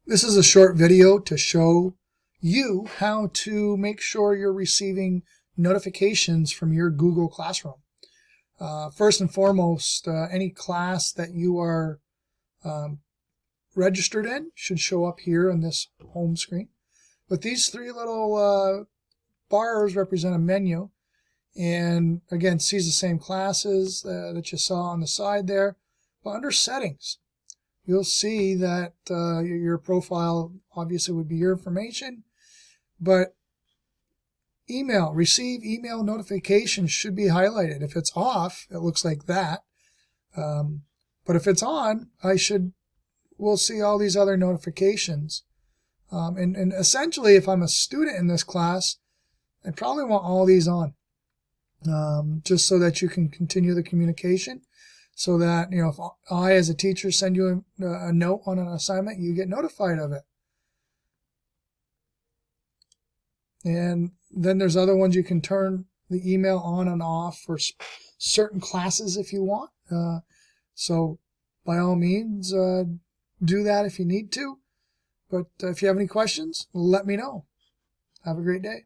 This is a short video to show you how to make sure you're receiving notifications from your Google Classroom. First and foremost, any class that you are registered in should show up here on this home screen. But these three little bars represent a menu, and again, sees the same classes that you saw on the side there. But under settings, you'll see that your profile obviously would be your information, but receive email notifications should be highlighted. If it's off, it looks like that. But if it's on, we'll see all these other notifications. And essentially, if I'm a student in this class, I probably want all these on, just so that you can continue the communication. So that, if I, as a teacher, send you a note on an assignment, you get notified of it. And then there's other ones you can turn the email on and off for certain classes if you want. So by all means, do that if you need to. But if you have any questions, let me know. Have a great day.